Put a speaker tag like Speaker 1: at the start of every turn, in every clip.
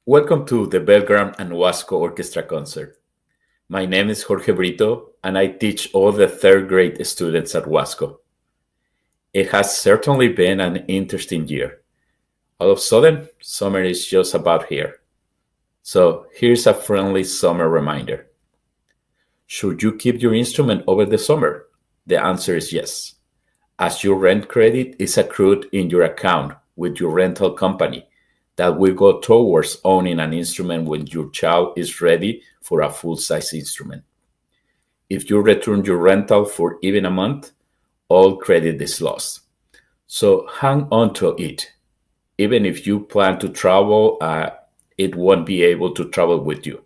Speaker 1: Welcome to the Belgrade and Wasco Orchestra concert. My name is Jorge Brito, and I teach all the third grade students at Wasco. It has certainly been an interesting year. All of a sudden, summer is just about here. So here's a friendly summer reminder. Should you keep your instrument over the summer? The answer is yes, as your rent credit is accrued in your account with your rental company that will go towards owning an instrument when your child is ready for a full-size instrument. If you return your rental for even a month, all credit is lost. So hang on to it. Even if you plan to travel, it won't be able to travel with you.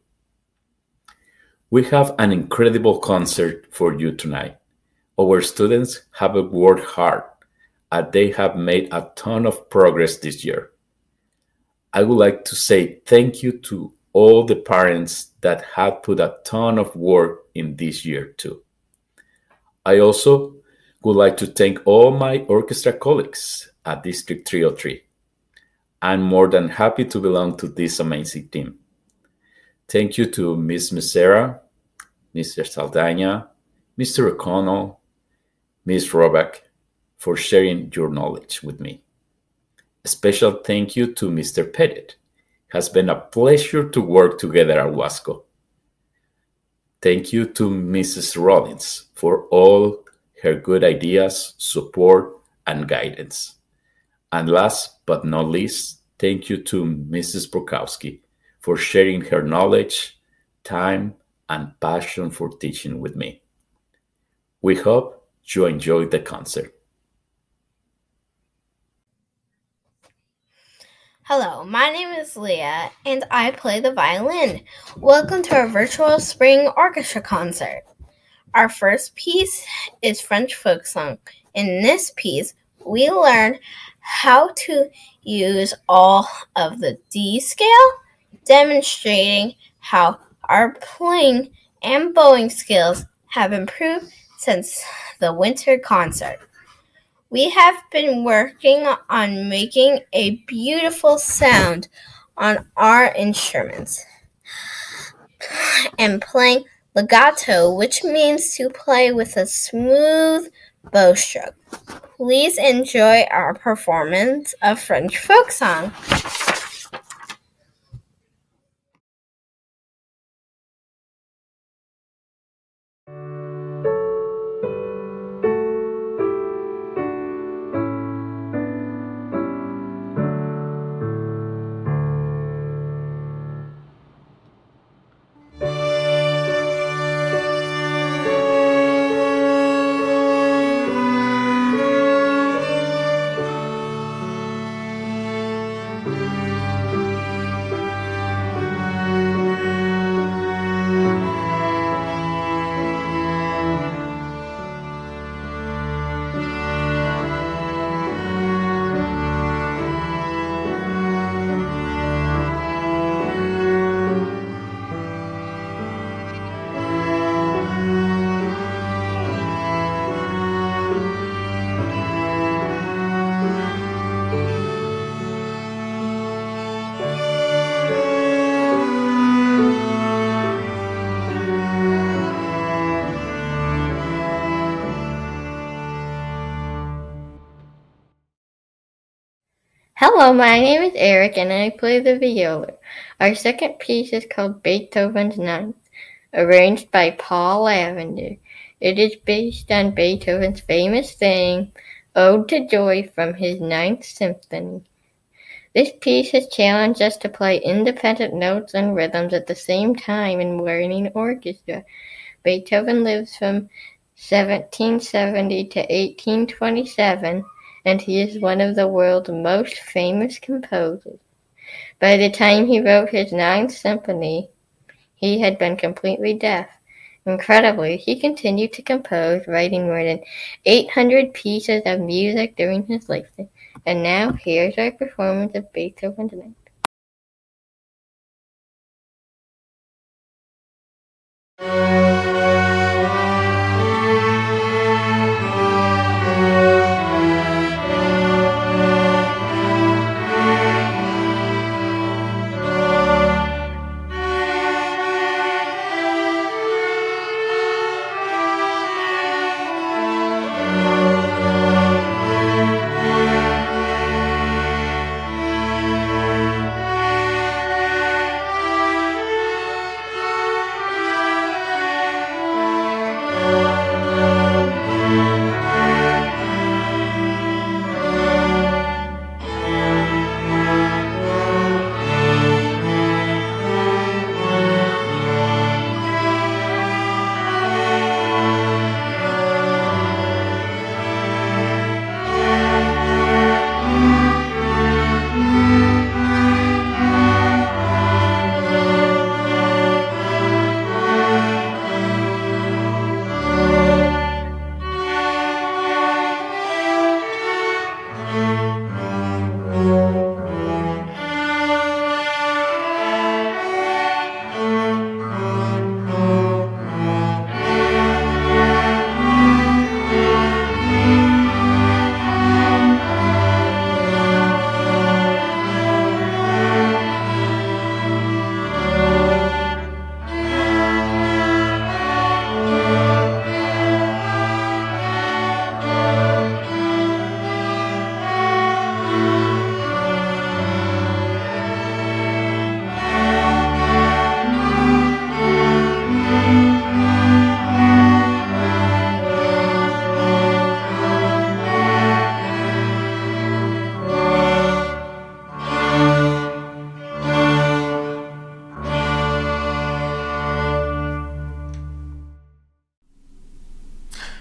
Speaker 1: We have an incredible concert for you tonight. Our students have worked hard, and they have made a ton of progress this year. I would like to say thank you to all the parents that have put a ton of work in this year too. I also would like to thank all my orchestra colleagues at District 303. I'm more than happy to belong to this amazing team. Thank you to Ms. Mesera, Mr. Saldana, Mr. O'Connell, Ms. Roback for sharing your knowledge with me. A special thank you to Mr. Pettit. It has been a pleasure to work together at Wasco. Thank you to Mrs. Rollins for all her good ideas, support, and guidance. And last but not least, thank you to Mrs. Brokowski for sharing her knowledge, time, and passion for teaching with me. We hope you enjoyed the concert.
Speaker 2: Hello, my name is Leah, and I play the violin. Welcome to our virtual spring orchestra concert. Our first piece is French folk song. In this piece, we learn how to use all of the D scale, demonstrating how our playing and bowing skills have improved since the winter concert. We have been working on making a beautiful sound on our instruments and playing legato, which means to play with a smooth bow stroke. Please enjoy our performance of French folk song. Hello, my name is Eric and I play the viola. Our second piece is called Beethoven's Ninth, arranged by Paul Lavender. It is based on Beethoven's famous theme, Ode to Joy from his Ninth Symphony. This piece has challenged us to play independent notes and rhythms at the same time in learning orchestra. Beethoven lives from 1770 to 1827. And he is one of the world's most famous composers. By the time he wrote his Ninth Symphony, he had been completely deaf. Incredibly, he continued to compose, writing more than 800 pieces of music during his lifetime. And now, here's our performance of Beethoven's Ninth.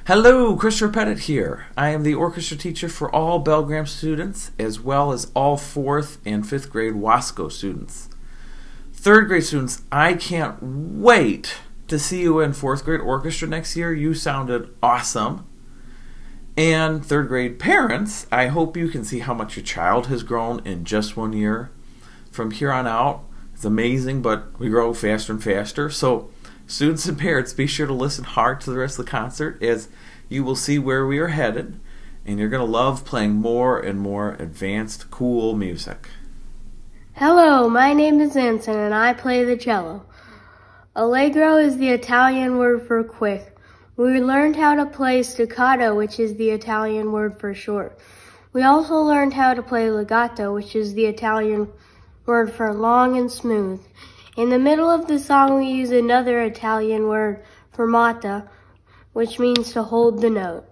Speaker 3: Hello, Christopher Pettit here. I am the orchestra teacher for all Bell Graham students, as well as all 4th and 5th grade Wasco students. 3rd grade students, I can't wait to see you in 4th grade orchestra next year. You sounded awesome. And 3rd grade parents, I hope you can see how much your child has grown in just 1 year. From here on out, it's amazing, but we grow faster and faster. So students and parents, be sure to listen hard to the rest of the concert, as you will see where we are headed, and you're going to love playing more and more advanced, cool music.
Speaker 4: Hello, my name is Anson and I play the cello. Allegro is the Italian word for quick. We learned how to play staccato, which is the Italian word for short. We also learned how to play legato, which is the Italian word for long and smooth. In the middle of the song, we use another Italian word, fermata, which means to hold the note.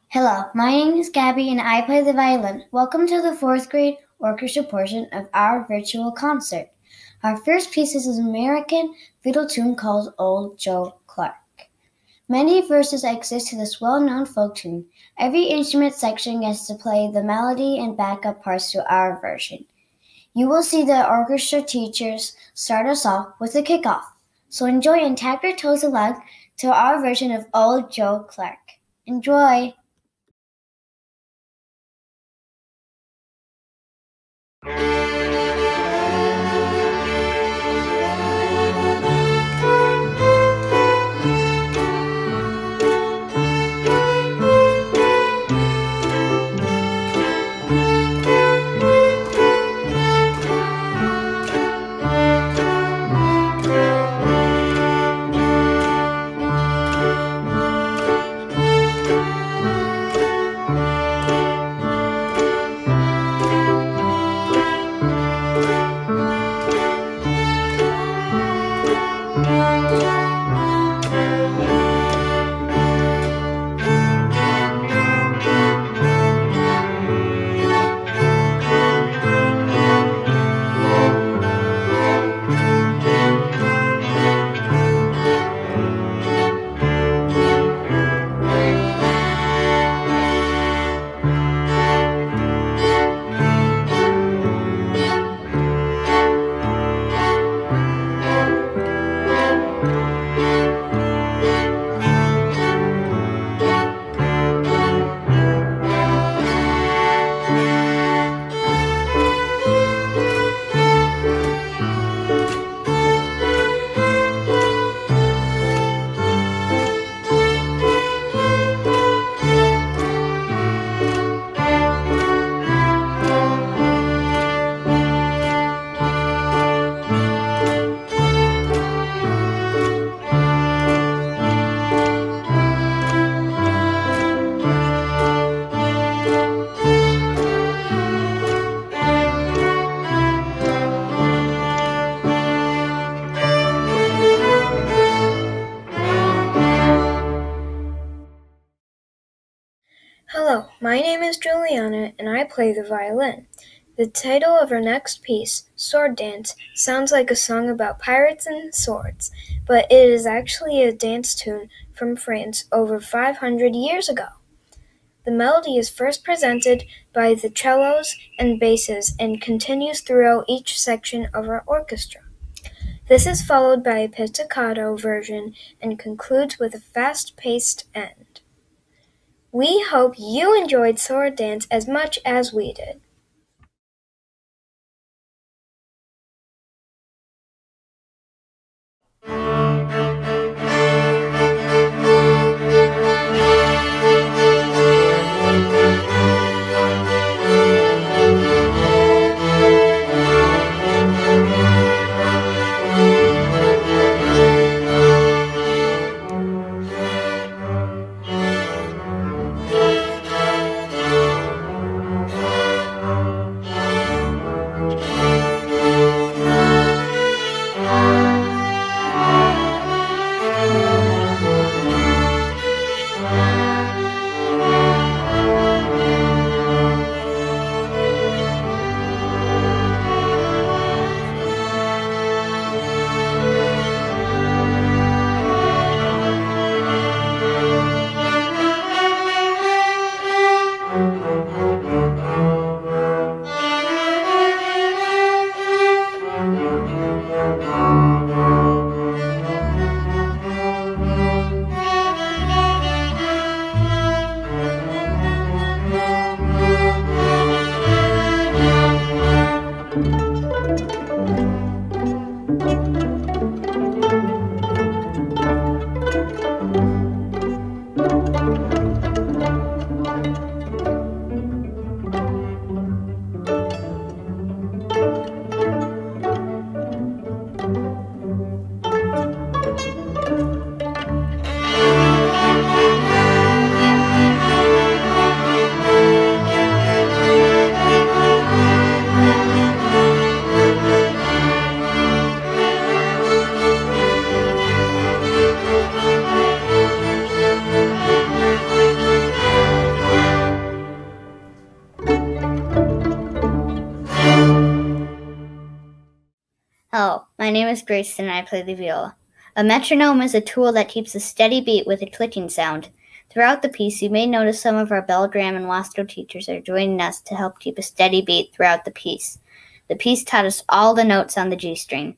Speaker 5: Hello, my name is Gabby and I play the violin. Welcome to the 4th grade orchestra portion of our virtual concert. Our first piece is an American fiddle tune called Old Joe Clark. Many verses exist to this well-known folk tune. Every instrument section gets to play the melody and backup parts to our version. You will see the orchestra teachers start us off with a kickoff. So enjoy and tap your toes along to our version of Old Joe Clark. Enjoy!
Speaker 6: Hello, my name is Juliana and I play the violin. The title of our next piece, Sword Dance, sounds like a song about pirates and swords, but it is actually a dance tune from France over 500 years ago. The melody is first presented by the cellos and basses and continues throughout each section of our orchestra. This is followed by a pizzicato version and concludes with a fast-paced end. We hope you enjoyed Sword Dance as much as we did.
Speaker 5: Hello, my name is Grace and I play the viola. A metronome is a tool that keeps a steady beat with a clicking sound. Throughout the piece, you may notice some of our Belgram and Wasco teachers are joining us to help keep a steady beat throughout the piece. The piece taught us all the notes on the G string.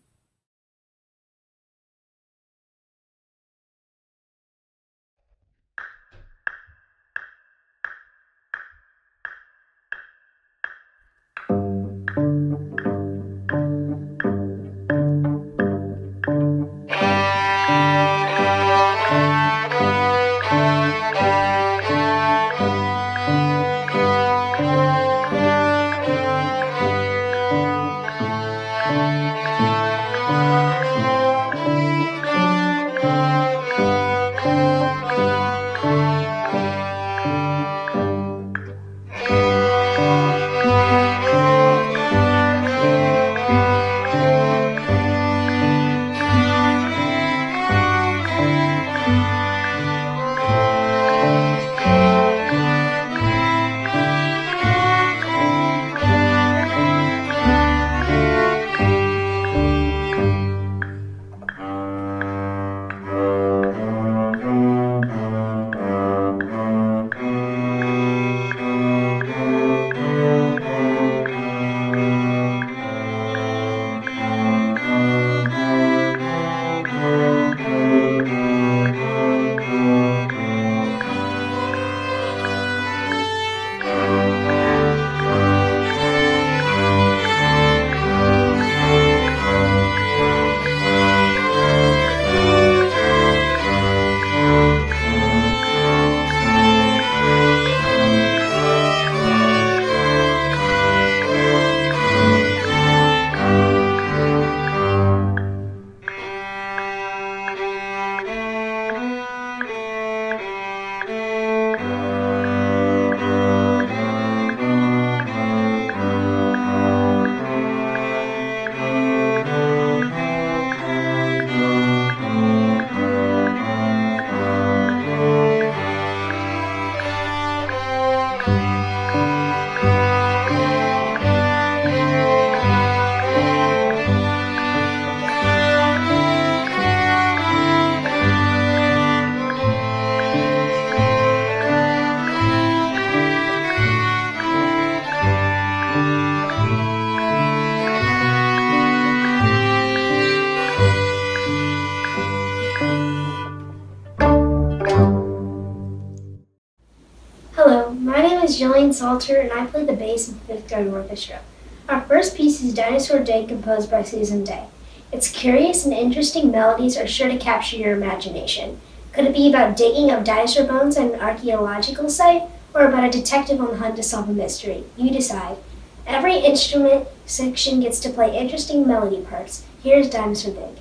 Speaker 7: Hello, my name is Jillian Salter and I play the bass in the 5th grade orchestra. Our first piece is Dinosaur Day composed by Susan Day. Its curious and interesting melodies are sure to capture your imagination. Could it be about digging up dinosaur bones at an archaeological site or about a detective on the hunt to solve a mystery? You decide. Every instrument section gets to play interesting melody parts. Here's Dinosaur Day.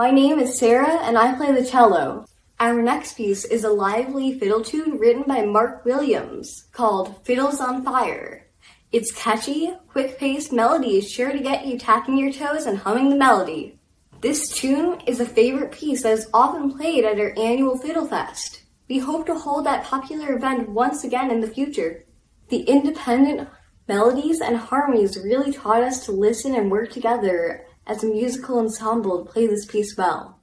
Speaker 8: My name is Sarah and I play the cello. Our next piece is a lively fiddle tune written by Mark Williams called Fiddles on Fire. Its catchy, quick-paced melody is sure to get you tapping your toes and humming the melody. This tune is a favorite piece that is often played at our annual Fiddle Fest. We hope to hold that popular event once again in the future. The independent melodies and harmonies really taught us to listen and work together as a musical ensemble to play this piece well.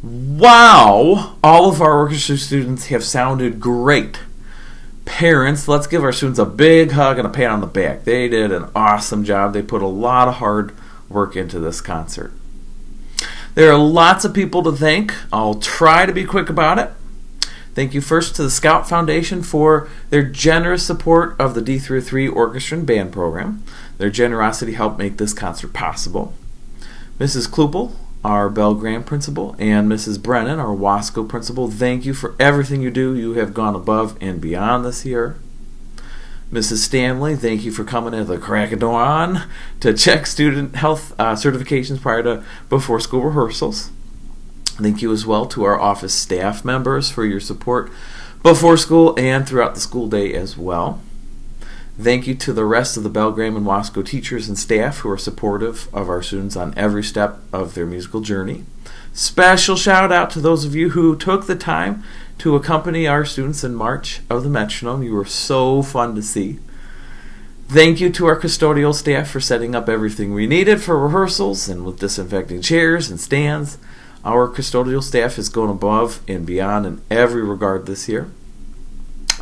Speaker 3: Wow! All of our orchestra students have sounded great. Parents, let's give our students a big hug and a pat on the back. They did an awesome job. They put a lot of hard work into this concert. There are lots of people to thank. I'll try to be quick about it. Thank you first to the Scout Foundation for their generous support of the D303 Orchestra and Band program. Their generosity helped make this concert possible. Mrs. Klupel, our Bell Graham principal, and Mrs. Brennan, our Wasco principal, thank you for everything you do. You have gone above and beyond this year. Mrs. Stanley, thank you for coming at the crack of dawn to check student health certifications prior to before school rehearsals. Thank you as well to our office staff members for your support before school and throughout the school day as well. Thank you to the rest of the Bell Graham and Wasco teachers and staff who are supportive of our students on every step of their musical journey. Special shout out to those of you who took the time to accompany our students in March of the Metronome. You were so fun to see. Thank you to our custodial staff for setting up everything we needed for rehearsals and with disinfecting chairs and stands. Our custodial staff has gone above and beyond in every regard this year.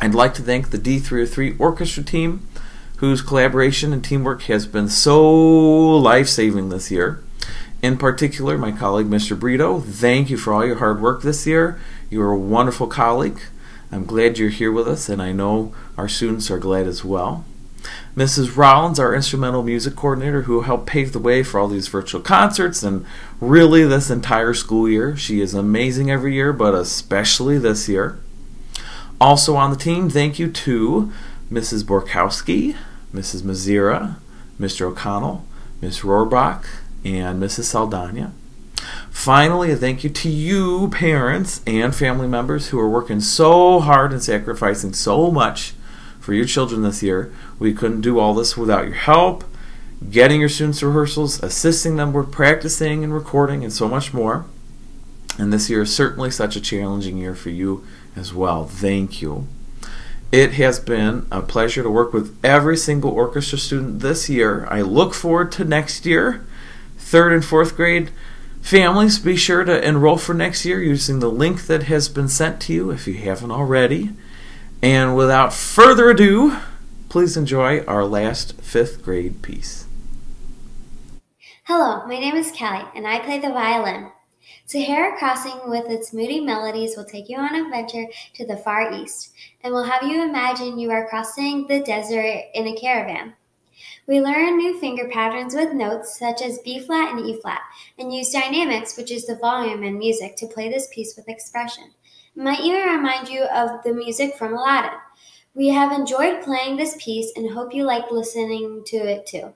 Speaker 3: I'd like to thank the D303 orchestra team, whose collaboration and teamwork has been so life-saving this year. In particular, my colleague, Mr. Brito, thank you for all your hard work this year. You are a wonderful colleague. I'm glad you're here with us, and I know our students are glad as well. Mrs. Rollins, our instrumental music coordinator, who helped pave the way for all these virtual concerts and really this entire school year. She is amazing every year, but especially this year. Also on the team, thank you to Mrs. Borkowski, Mrs. Mazira, Mr. O'Connell, Ms. Rohrbach, and Mrs. Saldana. Finally, a thank you to you, parents and family members who are working so hard and sacrificing so much for your children this year. We couldn't do all this without your help, getting your students to rehearsals, assisting them with practicing and recording, and so much more. And this year is certainly such a challenging year for you as well. Thank you. It has been a pleasure to work with every single orchestra student this year. I look forward to next year. 3rd and 4th grade families, be sure to enroll for next year using the link that has been sent to you if you haven't already. And without further ado, please enjoy our last 5th grade piece.
Speaker 5: Hello, my name is Callie, and I play the violin. Sahara Crossing with its moody melodies will take you on an adventure to the Far East, and will have you imagine you are crossing the desert in a caravan. We learn new finger patterns with notes such as B-flat and E-flat, and use dynamics, which is the volume and music, to play this piece with expression. It might even remind you of the music from Aladdin. We have enjoyed playing this piece and hope you like listening to it too.